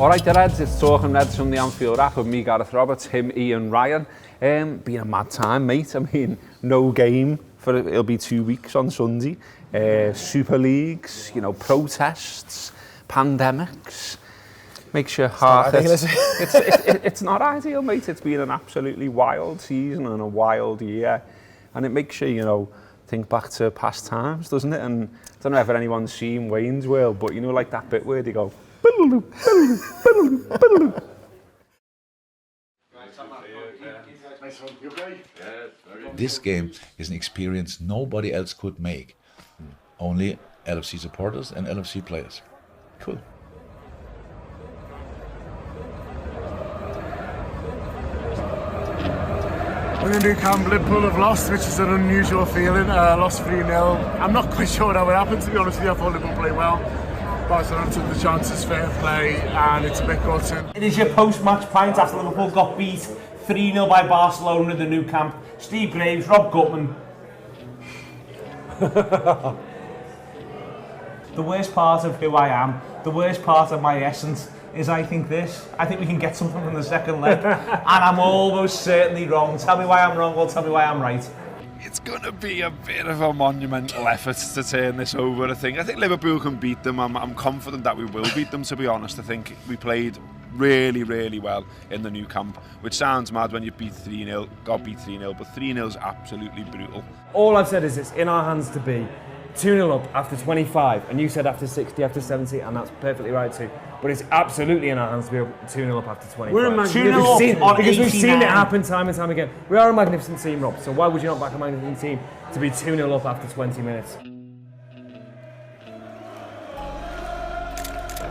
Alright, the Reds, it's Talking Reds from the Anfield Wrap with me, Gareth Roberts, him, Ian, Ryan. Been a mad time, mate. I mean, no game for it'll be 2 weeks on Sunday. Super Leagues, you know, protests, pandemics. Makes your heart... It's not ideal, mate. It's been an absolutely wild season and a wild year. And it makes you, you know, think back to past times, doesn't it? And I don't know if anyone's seen Wayne's World, but you know, like that bit where they go... This game is an experience nobody else could make. Only LFC supporters and LFC players. Cool. We're in the new camp. Liverpool have lost, which is an unusual feeling. Lost 3-0. I'm not quite sure how it happened, to be honest with you. I thought Liverpool played well. Barcelona took the chances, fair play, and it's a bit gutting. It is your post-match pint after Liverpool got beat 3-0 by Barcelona in the new camp. Steve Graves, Rob Gutman. The worst part of who I am, the worst part of my essence, is I think this. I think we can get something from the second leg, and I'm almost certainly wrong. Tell me why I'm wrong, or tell me why I'm right. It's going to be a bit of a monumental effort to turn this over, I think. I think Liverpool can beat them. I'm confident that we will beat them, to be honest. I think we played really, really well in the new camp, which sounds mad when you beat 3-0, got beat 3-0, but 3-0 is absolutely brutal. All I've said is it's in our hands to be 2-0 up after 25, and you said after 60, after 70, and that's perfectly right too. But it's absolutely in our hands to be 2-0 up after 25. We're a magnificent team because we've seen it happen time and time again. We are a magnificent team, Rob, so why would you not back a magnificent team to be 2-0 up after 20 minutes?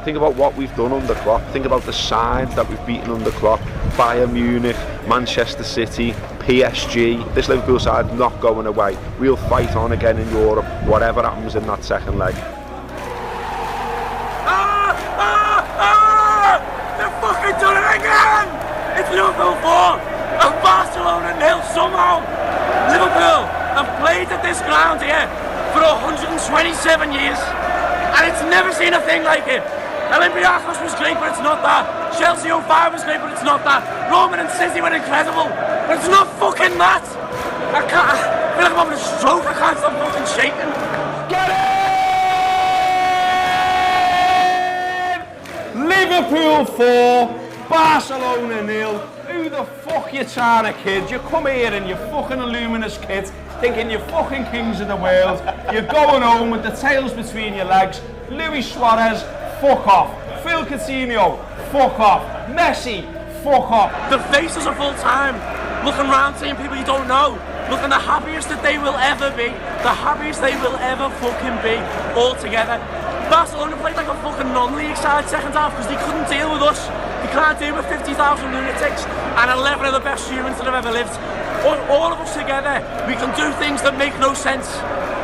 Think about what we've done under Klopp. Think about the sides that we've beaten under Klopp. Bayern Munich, Manchester City, PSG. This Liverpool side not going away. We'll fight on again in Europe, whatever happens in that second leg. They've fucking done it again! It's Liverpool 4 and Barcelona 0 somehow. Liverpool have played at this ground here for 127 years and it's never seen a thing like it. Olympiacos was great, but it's not that. Chelsea 05 was great, but it's not that. Roma and City were incredible, but it's not fucking that. I feel like I'm having a stroke. I can't stop fucking shaking. Get in! Liverpool 4, Barcelona 0. Who the fuck you trying to kid? You come here in your fucking luminous kit, thinking you're fucking kings of the world. You're going home with the tails between your legs. Luis Suarez, fuck off. Phil Coutinho, fuck off. Messi, fuck off. The faces are full time, looking round, seeing people you don't know, looking the happiest that they will ever be, the happiest they will ever fucking be, all together. Barcelona played like a fucking non-league side second half because they couldn't deal with us. They can't deal with 50,000 lunatics and 11 of the best humans that have ever lived. All of us together, we can do things that make no sense.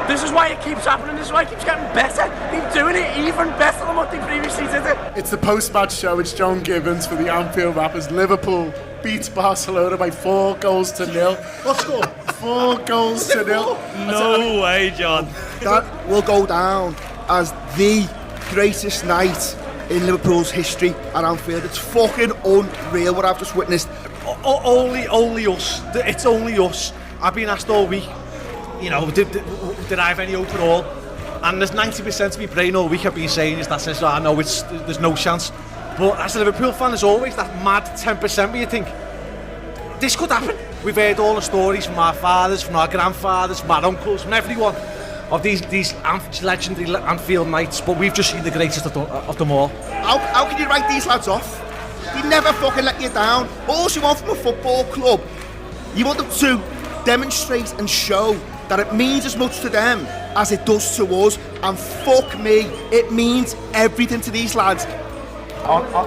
This is why it keeps happening, this is why it keeps getting better. Keep doing it even better than what they previously did it. It's the post-match show. It's John Gibbons for the Anfield Wrap as Liverpool beats Barcelona by 4 goals to 0. What score? 4 goals to 0. No way, John. That will go down as the greatest night in Liverpool's history at Anfield. It's fucking unreal what I've just witnessed. Only us. It's only us. I've been asked all week, you know, did I have any hope at all? And there's 90% of my brain all week I've been saying is that says, I know there's no chance. But as a Liverpool fan, there's always that mad 10% where you think, this could happen. We've heard all the stories from our fathers, from our grandfathers, from our uncles, from everyone of these legendary Anfield nights, but we've just seen the greatest of them all. How can you write these lads off? They never fucking let you down. All you want from a football club, you want them to demonstrate and show that it means as much to them as it does to us, and fuck me, it means everything to these lads.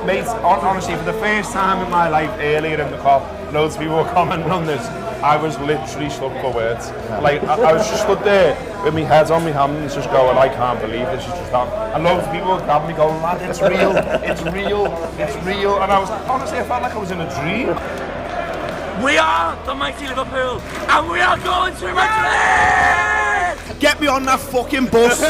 Mate, honestly, for the first time in my life earlier in the COP, loads of people were commenting on this. I was literally stuck for words. Like, I was just stood there with my head on my hands, just going, I can't believe this is just happening. And loads of people would grab me going, lad, it's real, it's real, it's real. And I was, honestly, I felt like I was in a dream. We are the mighty Liverpool, and we are going to Madrid! Get me on that fucking bus.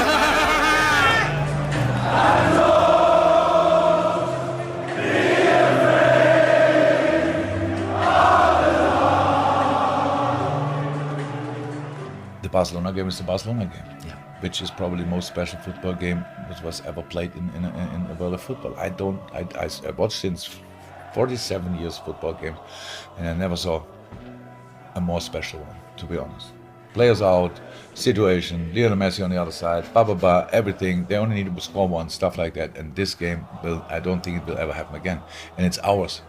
Barcelona game is the Barcelona game, which is probably the most special football game which was ever played in the world of football. I watched since 47 years football games, and I never saw a more special one, to be honest. Players out, situation, Lionel Messi on the other side, everything. They only need to score one, stuff like that. And this game I don't think it will ever happen again. And it's ours.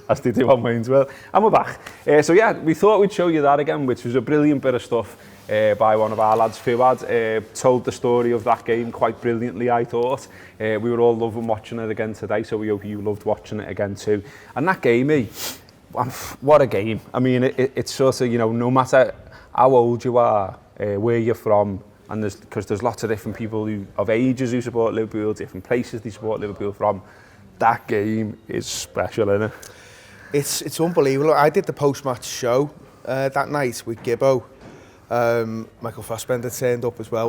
As they do on mine as well. And we're back. So yeah, we thought we'd show you that again, which was a brilliant bit of stuff by one of our lads, Fuad. Told the story of that game quite brilliantly, I thought. We were all loving watching it again today, so we hope you loved watching it again too. And that game, what a game. I mean, it's sort of, you know, no matter how old you are, where you're from, and because there's lots of different people of ages who support Liverpool, different places they support Liverpool from, that game is special, isn't it? It's unbelievable. I did the post-match show that night with Gibbo. Michael Fassbender turned up as well,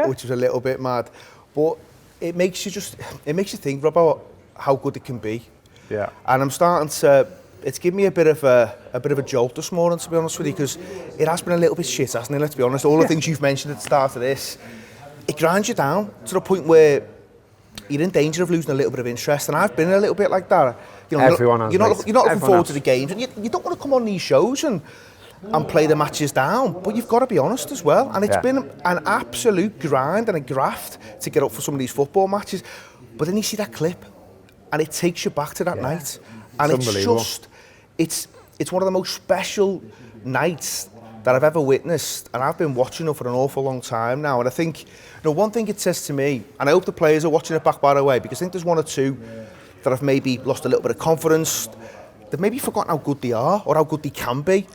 which was a little bit mad. But it makes you think about how good it can be. Yeah. And I'm starting to. It's given me a bit of a jolt this morning, to be honest with you, because it has been a little bit shit, hasn't it? Let's be honest. All the things you've mentioned at the start of this, it grinds you down to the point where you're in danger of losing a little bit of interest, and I've been a little bit like that. You know, Everyone has. You're not looking forward to the games, and you don't want to come on these shows and play the matches down, but you've got to be honest as well. And it's been an absolute grind and a graft to get up for some of these football matches. But then you see that clip, and it takes you back to that night, and it's one of the most special nights that I've ever witnessed, and I've been watching it for an awful long time now. And I think, one thing it says to me, and I hope the players are watching it back, by the way, because I think there's one or two that have maybe lost a little bit of confidence. They've maybe forgotten how good they are or how good they can be.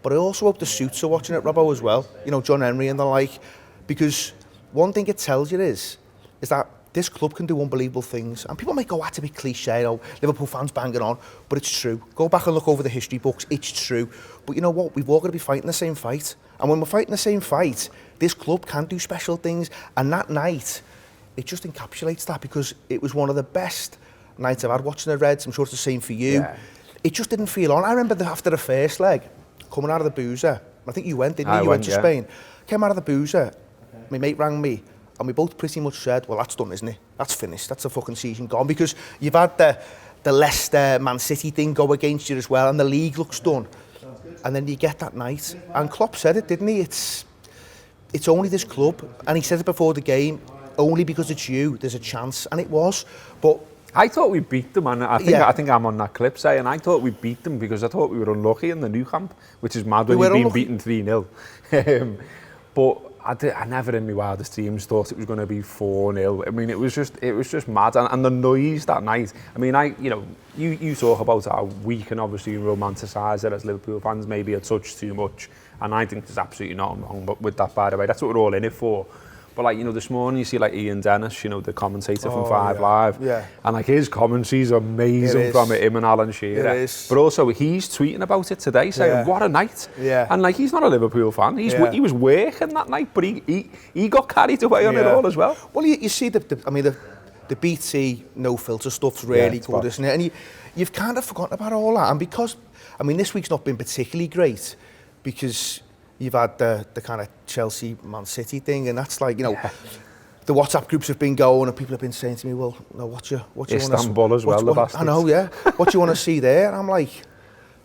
But I also hope the suits are watching it, Robbo, as well. You know, John Henry and the like. Because one thing it tells you is that this club can do unbelievable things. And people may go, to be cliche, Liverpool fans banging on, but it's true. Go back and look over the history books, it's true. But you know what? We've all got to be fighting the same fight. And when we're fighting the same fight, this club can do special things. And that night, it just encapsulates that, because it was one of the best nights I've had watching the Reds. I'm sure it's the same for you. Yeah. It just didn't feel on. I remember after the first leg, coming out of the boozer, I think you went, didn't you? You went to Spain. Came out of the boozer, my mate rang me, and we both pretty much said, well, that's done, isn't it? That's finished. That's the fucking season gone. Because you've had the Leicester, Man City thing go against you as well, and the league looks done. And then you get that night. And Klopp said it, didn't he? It's only this club. And he said it before the game, only because it's you, there's a chance. And it was. But I thought we beat them, and I think I'm on that clip saying I thought we beat them because I thought we were unlucky in the new camp, which is mad when you've been beaten 3-0. But I never in my wildest dreams thought it was going to be 4-0. I mean, it was just mad, and the noise that night. I mean, you talk about how we can obviously romanticise it as Liverpool fans, maybe a touch too much, and I think there's absolutely nothing wrong with that, by the way. That's what we're all in it for. But like, this morning you see like Ian Dennis, the commentator from 5 Live, and like his commentary's amazing from him and Alan Shearer. But also he's tweeting about it today, saying what a night. And like, he's not a Liverpool fan. He was working that night, but he got carried away on it all as well. Well, you see the BT no filter stuff's really good, isn't it? And you've kind of forgotten about all that. And because this week's not been particularly great, because you've had the kind of Chelsea Man City thing, and that's like, the WhatsApp groups have been going, and people have been saying to me, well, what you Istanbul as well, the bastards. I know, yeah. What do you want to see there? And I'm like,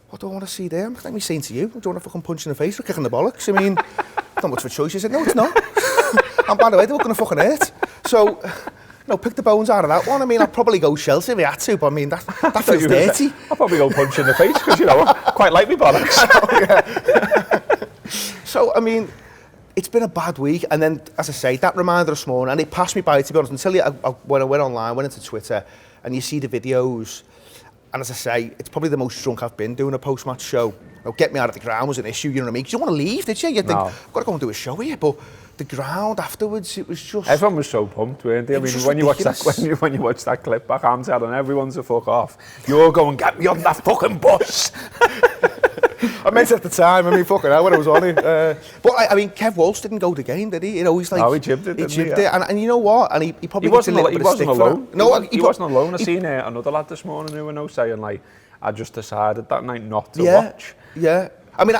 what do I want to see there? I'm like me saying to you, do you want to fucking punch in the face or kick in the bollocks? I mean, not much of a choice. He said, no, it's not. And by the way, they're going to fucking hurt. So, pick the bones out of that one. I mean, I'd probably go Chelsea if we had to, but I mean, that feels dirty. I'll probably go punch in the face, because, I quite like me bollocks. So, I mean, it's been a bad week. And then, as I say, that reminder this morning, and it passed me by, to be honest, until when I went online, went into Twitter, and you see the videos. And as I say, it's probably the most drunk I've been doing a post-match show. Get me out of the ground was an issue, you know what I mean? Because you don't want to leave, did you? You think, I've got to go and do a show here. But the ground afterwards, it was just... Everyone was so pumped, weren't they? I mean, when you watch that clip back, I'm telling everyone to fuck off. You're going, get me on that fucking bus. I meant it at the time, I mean, fucking hell, when I was on it. But, I mean, Kev Walsh didn't go the game, did he? You know, he's like... No, he jibbed it, He jibbed it, and you know what? And he probably... He wasn't alone. No, he wasn't alone. I seen another lad this morning who was saying, like, I just decided that night not to watch. Yeah. I mean,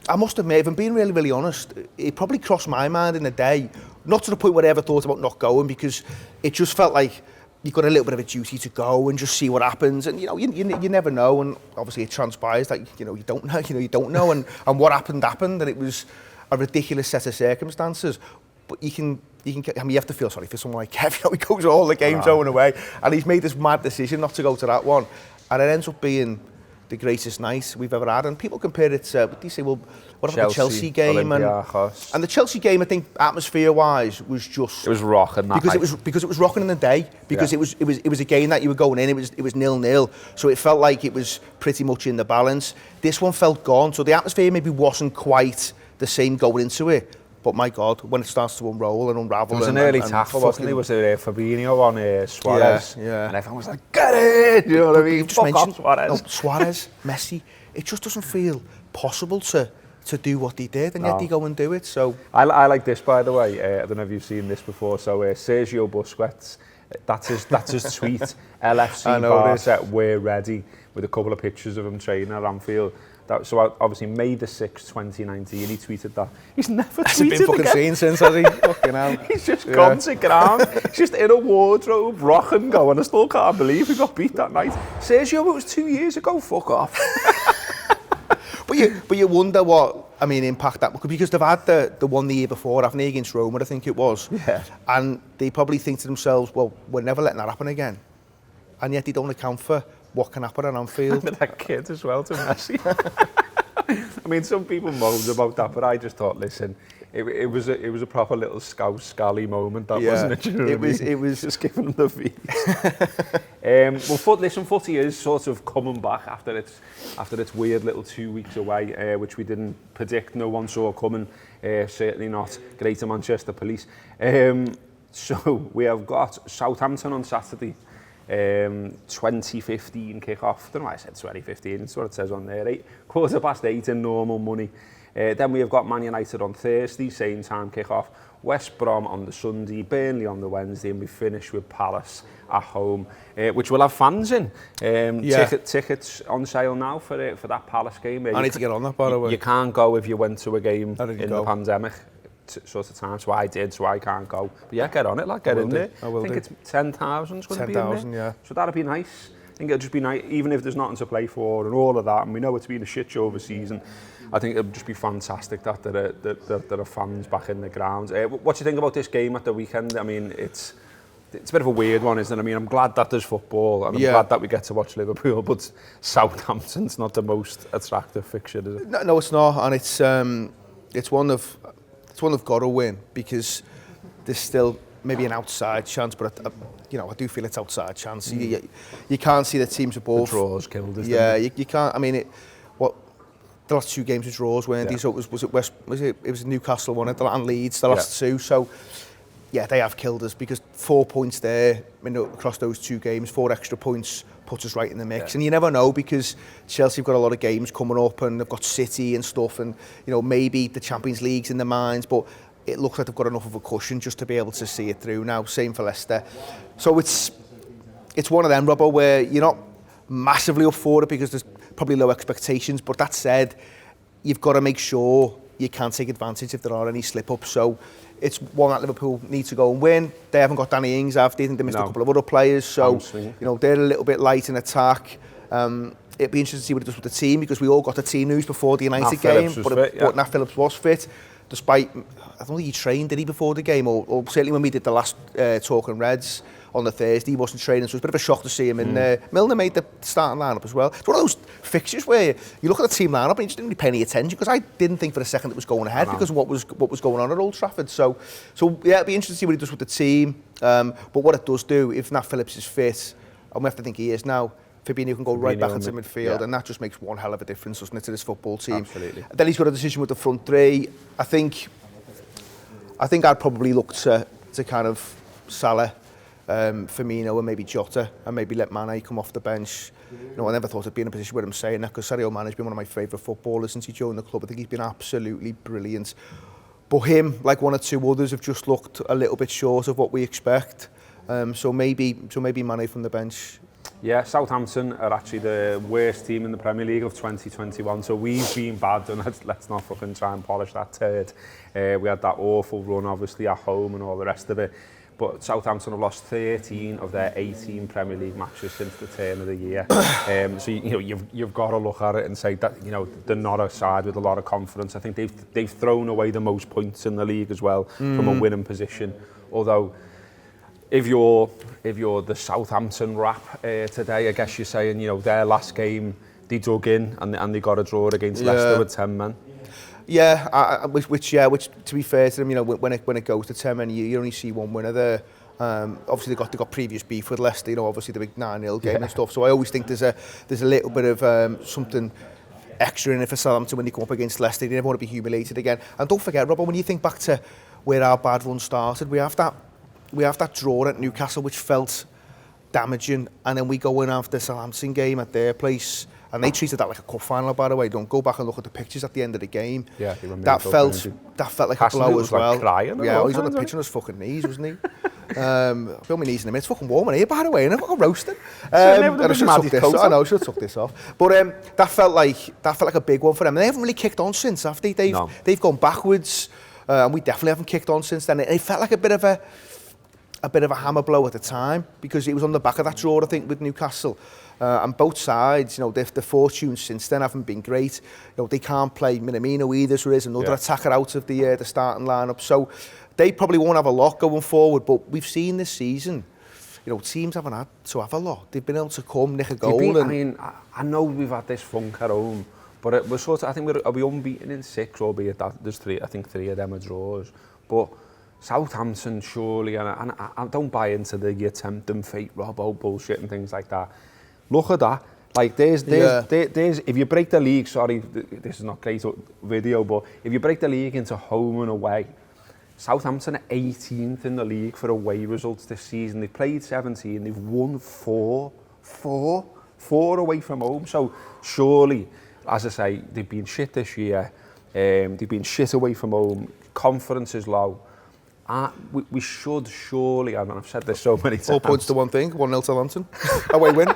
I must admit, if I'm being really, really honest, it probably crossed my mind in the day, not to the point where I ever thought about not going, because it just felt like you've got a little bit of a duty to go and just see what happens, and you know, you never know, and obviously it transpires that you don't know, and what happened, and it was a ridiculous set of circumstances. But you can. I mean, you have to feel sorry for someone like Kev. You know, he goes all the games going away, and he's made this mad decision not to go to that one, and it ends up being the greatest night we've ever had. And people compare it to, what do you say? Well, what about the Chelsea game? And the Chelsea game, I think, atmosphere-wise, was just... It was rocking that night. Because it was rocking in the day. Because it was a game that you were going in. It was 0-0. So it felt like it was pretty much in the balance. This one felt gone. So the atmosphere maybe wasn't quite the same going into it. But my God, when it starts to unroll and unravel... There was an early tackle, wasn't there? Was it Fabinho on Suarez? Yeah. And everyone was like, get it! You know what I mean? Just mentioned Suarez. Suarez, Messi. It just doesn't feel possible to do what they did, and yet they go and do it. So I like this, by the way. I don't know if you've seen this before. So Sergio Busquets, that's his tweet. LFC Barca, we're ready, with a couple of pictures of him training at Anfield. So obviously May the 6th, 2019, he tweeted that. He's never tweeted been fucking seen since, has he? Fucking hell. He's just gone to ground. He's just in a wardrobe, rocking, going, I still can't believe we got beat that night. Sergio, it was 2 years ago, fuck off. But you wonder what, I mean, impact that, because they've had the one the year before, haven't they, against Roma, I think it was. Yeah. And they probably think to themselves, well, we're never letting that happen again. And yet they don't account for what can happen at Anfield. With that kid as well, to Messi. I mean, some people moaned about that, but I just thought, listen, it was a proper little scally moment, that wasn't it? You know it was just giving them the feet. Well, footy is sort of coming back after its weird little 2 weeks away, which we didn't predict. No one saw coming. Certainly not Greater Manchester Police. So we have got Southampton on Saturday. 2015 kick-off. I don't know why I said 2015, it's what it says on there. 8:15 in normal money. Then we have got Man United on Thursday, same time kick-off. West Brom on the Sunday, Burnley on the Wednesday, and we finish with Palace at home, which will have fans in. Tickets on sale now for that Palace game. I need to get on that, by the way. You can't go if you went to a game in the pandemic. Sort of time, so I did, so I can't go. But yeah, get on it, like, get in there. I think it's 10,000's going to be in there. 10,000, yeah. So that'd be nice. I think it'll just be nice, even if there's nothing to play for and all of that, and we know it's been a shit show of a season. I think it'll just be fantastic that there are fans back in the grounds. What do you think about this game at the weekend? I mean, it's a bit of a weird one, isn't it? I mean, I'm glad that there's football, and I'm glad that we get to watch Liverpool, but Southampton's not the most attractive fixture, is it? No, it's not, and it's one they've got to win, because there's still maybe an outside chance, but I do feel it's outside chance. You can't see the teams above. The draws killed us. Yeah, you can't. I mean, the last 2 games were draws, weren't they? So it was Newcastle won it, and Leeds the last 2. So yeah, they have killed us, because 4 points there across those 2 games, 4 extra points puts us right in the mix. And you never know, because Chelsea have got a lot of games coming up, and they've got City and stuff, and maybe the Champions League's in their minds, but it looks like they've got enough of a cushion just to be able to see it through now. Same for Leicester. So it's one of them, Robbo, where you're not massively up for it, because there's probably low expectations, but that said, you've got to make sure you can take advantage if there are any slip-ups. So it's one that Liverpool need to go and win. They haven't got Danny Ings, have they? I think they missed a couple of other players, so they're a little bit light in attack. It'd be interesting to see what it does with the team, because we all got the team news before the United game, but Nat Phillips was fit. despite, I don't think he trained, did he, before the game? Or certainly when we did the last Talking Reds on the Thursday, he wasn't training, so it was a bit of a shock to see him in there. Milner made the starting lineup as well. It's one of those fixtures where you look at the team lineup and you just didn't really pay any attention, because I didn't think for a second it was going ahead because of what was going on at Old Trafford. So yeah, it'll be interesting to see what he does with the team. But what it does do, if Nat Phillips is fit, and we have to think he is now, Fabinho can go right back into midfield, and that just makes one hell of a difference, doesn't it, to this football team? Absolutely. Then he's got a decision with the front three. I think I'd probably look to kind of Salah, Firmino and maybe Jota, and maybe let Mane come off the bench. You know, I never thought I'd be in a position where I'm saying that, because Sadio Mane's been one of my favourite footballers since he joined the club. I think he's been absolutely brilliant. But him, like one or two others, have just looked a little bit short of what we expect. So maybe Mane from the bench. Yeah, Southampton are actually the worst team in the Premier League of 2021, so we've been bad, and let's not fucking try and polish that turd. We had that awful run, obviously, at home and all the rest of it. But Southampton have lost 13 of their 18 Premier League matches since the turn of the year. So you've got to look at it and say that they're not a side with a lot of confidence. I think they've thrown away the most points in the league as well from a winning position. Although if you're the Southampton Wrap today, I guess you're saying their last game they dug in and they got a draw against Leicester with 10 men. Yeah, which to be fair to them, when it goes to 10 men, you only see one winner there. Obviously they got previous beef with Leicester, obviously the big 9-0 game and stuff. So I always think there's a little bit of something extra in it for Southampton when they come up against Leicester. They never want to be humiliated again. And don't forget, Robert, when you think back to where our bad run started, we have that draw at Newcastle which felt damaging, and then we go in after the Southampton game at their place. And they treated that like a cup final, by the way. Don't go back and look at the pictures at the end of the game. Yeah, that felt like a blow as well. Like crying. Yeah, he's on the pitch on his fucking knees, wasn't he? I feel my knees in a minute. It's fucking warm in here, by the way, and I'm fucking roasting. I should have took this off. But that felt like a big one for them. And they haven't really kicked on since, have they? They've gone backwards, and we definitely haven't kicked on since then. It felt like a bit of a hammer blow at the time, because it was on the back of that draw, I think, with Newcastle. And both sides, the fortunes since then haven't been great. They can't play Minamino either, so there's another attacker out of the starting lineup. So they probably won't have a lot going forward. But we've seen this season, teams haven't had to have a lot. They've been able to come, nick a goal. I know we've had this funk at home, but we're I think we're unbeaten in 6, albeit that there's 3 of them are draws. But Southampton, surely, and I don't buy into the attempt and fate Robbo bullshit and things like that. Look at that. Like, there's if you break the league, sorry, this is not great video, but if you break the league into home and away, Southampton are 18th in the league for away results this season. They've played 17, they've won 4 away from home. So surely, as I say, they've been shit this year. They've been shit away from home. Confidence is low. We should surely, and I've said this so many times. 4 points to one thing, 1-0 Southampton. Away win.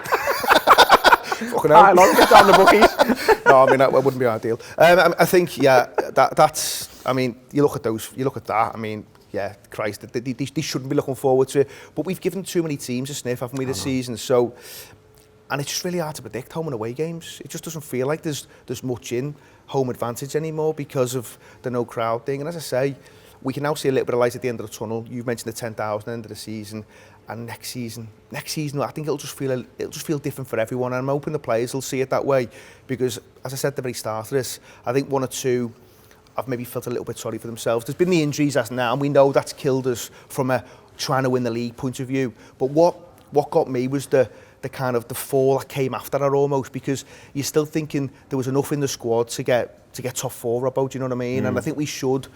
Fucking hell. I love it down the bookies. No, I mean, that wouldn't be ideal. I think, that's, I mean, you look at that, I mean, yeah, Christ, they shouldn't be looking forward to it. But we've given too many teams a sniff, haven't we, this season? So, and it's just really hard to predict home and away games. It just doesn't feel like there's much in home advantage anymore because of the no crowd thing. And as I say, we can now see a little bit of light at the end of the tunnel. You've mentioned the 10,000 end of the season, and next season, I think it'll just feel different for everyone. And I'm hoping the players will see it that way, because, as I said at the very start of this, I think 1 or 2 have maybe felt a little bit sorry for themselves. There's been the injuries as now, and we know that's killed us from a trying to win the league point of view. But what got me was the kind of the fall that came after that almost, because you're still thinking there was enough in the squad to get top 4, Robbo, do you know what I mean? And I think we should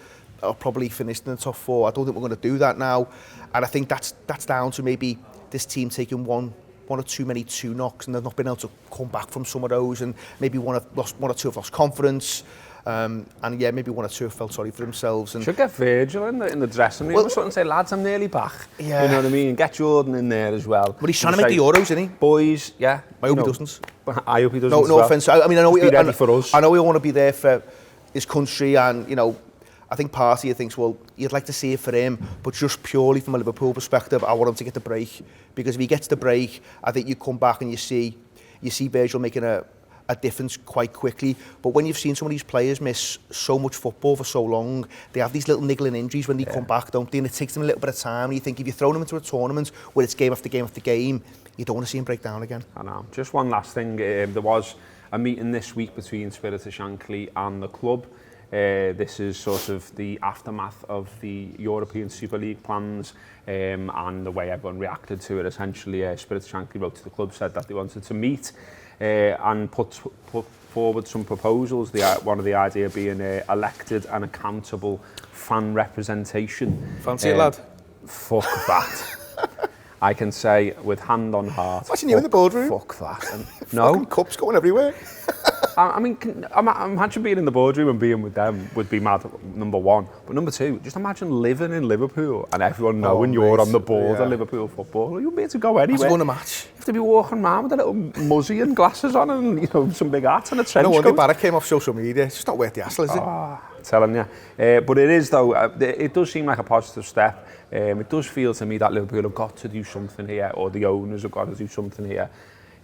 probably finished in the top 4. I don't think we're going to do that now, and I think that's down to maybe this team taking one or too many 2 knocks, and they've not been able to come back from some of those, and maybe 1 or 2 have lost confidence, and yeah, maybe 1 or 2 have felt sorry for themselves. And should get Virgil in the dressing room or something and say, lads, I'm nearly back. Yeah. You know what I mean? Get Jordan in there as well. But he's trying to make the Euros, isn't he? Boys, yeah. I hope he doesn't. I hope he doesn't. No offence. I mean, I know be ready for us. I know we want to be there for his country, and I think part of you thinks, well, you'd like to see it for him, but just purely from a Liverpool perspective, I want him to get the break, because if he gets the break, I think you come back and you see Virgil making a a difference quite quickly. But when you've seen some of these players miss so much football for so long, they have these little niggling injuries when they come back, don't they? And it takes them a little bit of time. And you think if you throw them into a tournament where it's game after game after game, you don't want to see him break down again. I know. Just one last thing. There was a meeting this week between Spirit of Shankly and the club. This is sort of the aftermath of the European Super League plans and the way everyone reacted to it. Essentially, Spirit of Shankly wrote to the club, said that they wanted to meet and put forward some proposals. One of the idea being elected and accountable fan representation. Fancy it, lad? Fuck that. I can say with hand on heart. Imagine you in the boardroom. Fuck that. And no. Cups going everywhere. I mean, imagine being in the boardroom and being with them would be mad, number one. But number two, just imagine living in Liverpool and everyone knowing you're on the board of Liverpool football. You'll be able to go anywhere. Won a match. You have to be walking around with a little muzzy and glasses on and, you know, some big hats and a trench coat. No wonder Barca came off social media. It's just not worth the hassle, is it? I'm telling you. But it is, though, it does seem like a positive step. It does feel to me that Liverpool have got to do something here, or the owners have got to do something here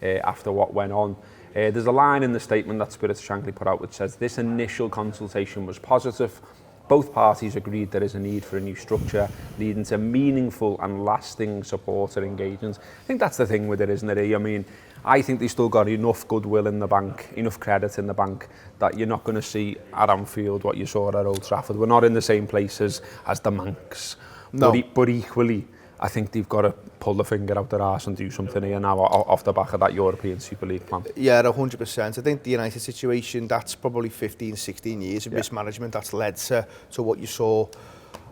after what went on. There's a line in the statement that Spirit of Shankly put out which says, this initial consultation was positive. Both parties agreed there is a need for a new structure, leading to meaningful and lasting supporter engagement. I think that's the thing with it, isn't it? I mean, I think they still got enough goodwill in the bank, enough credit in the bank, that you're not going to see at Anfield what you saw at Old Trafford. We're not in the same places as the Mancs. No. But equally, I think they've got to pull the finger out their arse and do something here now off the back of that European Super League plan. Yeah, 100%. I think the United situation, that's probably 15, 16 years of mismanagement that's led to what you saw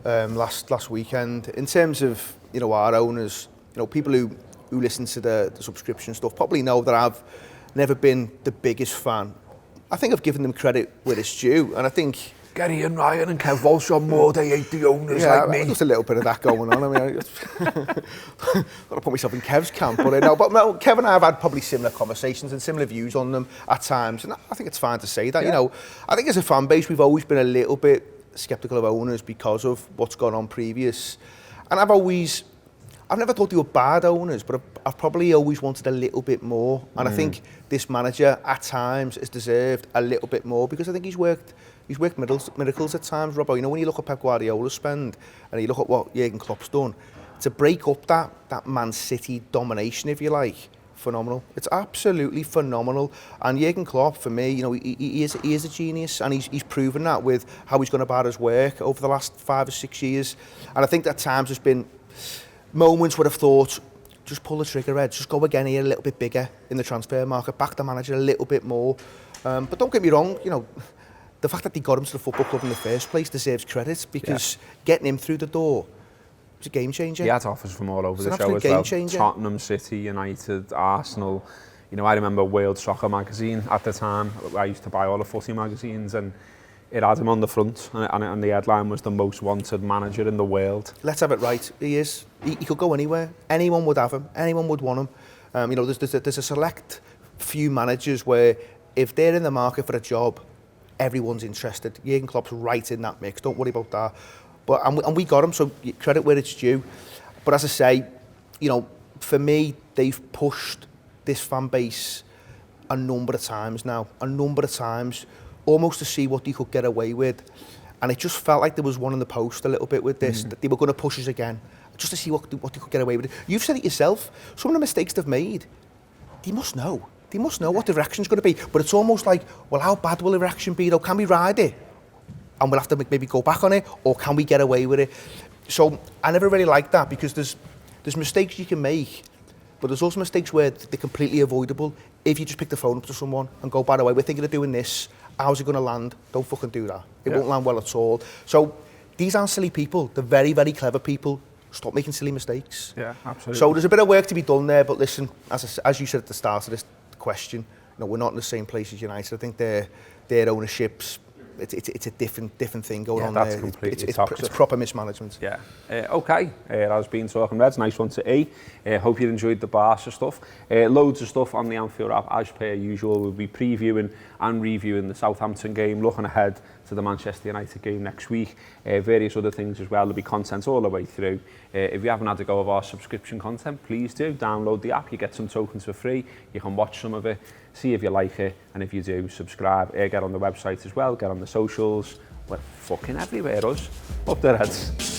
last weekend. In terms of, you know, our owners, you know, people who listen to the subscription stuff probably know that I've never been the biggest fan. I think I've given them credit where it's due, and I think Gary and Ryan and Kev Walsh on more, they hate the owners like me. There's a little bit of that going on. I mean, I've got to put myself in Kev's camp, but no, Kev and I have had probably similar conversations and similar views on them at times, and I think it's fine to say that. You know, I think as a fan base, we've always been a little bit sceptical of owners because of what's gone on previous, and I've never thought they were bad owners, but I've probably always wanted a little bit more, and I think this manager at times has deserved a little bit more, because I think he's worked miracles at times, Robbo. You know, when you look at Pep Guardiola's spend and you look at what Jurgen Klopp's done, to break up that Man City domination, if you like, phenomenal. It's absolutely phenomenal. And Jurgen Klopp, for me, you know, he is a genius, and he's proven that with how he's gone about his work over the last 5 or 6 years. And I think at times there's been moments where I've thought, just pull the trigger, Ed, just go again here a little bit bigger in the transfer market, back the manager a little bit more. But don't get me wrong, you know, the fact that they got him to the football club in the first place deserves credit, because getting him through the door was a game changer. He had offers from all over the show as well. Changer. Tottenham, City, United, Arsenal. You know, I remember World Soccer magazine at the time. I used to buy all the footy magazines, and it had him on the front, and the headline was the most wanted manager in the world. Let's have it right. He is. He could go anywhere. Anyone would have him. Anyone would want him. You know, there's a select few managers where if they're in the market for a job, everyone's interested. Jurgen Klopp's right in that mix. Don't worry about that. But and we got him, so credit where it's due. But as I say, you know, for me, they've pushed this fan base a number of times now, almost to see what they could get away with. And it just felt like there was one in the post a little bit with this, that they were going to push us again, just to see what they could get away with. You've said it yourself. Some of the mistakes they've made, they must know. They must know what the reaction's going to be. But it's almost like, well, how bad will the reaction be, though? Can we ride it? And we'll have to maybe go back on it, or can we get away with it? So I never really liked that, because there's mistakes you can make, but there's also mistakes where they're completely avoidable. If you just pick the phone up to someone and go, by the way, we're thinking of doing this, how's it going to land? Don't fucking do that. It won't land well at all. So these aren't silly people. They're very, very clever people. Stop making silly mistakes. Yeah, absolutely. So there's a bit of work to be done there, but listen, as you said at the start of this question, you know, we're not in the same place as United. I think their ownerships, it's a different thing going on that's there. Completely it's proper mismanagement. Yeah. Okay. That has been Talking Reds. Nice one to E. Hope you enjoyed the Barca stuff. Loads of stuff on the Anfield Wrap as per usual. We'll be previewing and reviewing the Southampton game, looking ahead to the Manchester United game next week. Various other things as well. There'll be content all the way through. If you haven't had a go of our subscription content, please do download the app. You get some tokens for free. You can watch some of it, see if you like it, and if you do, subscribe. Get on the website as well, get on the socials. We're fucking everywhere, us. Up the Reds.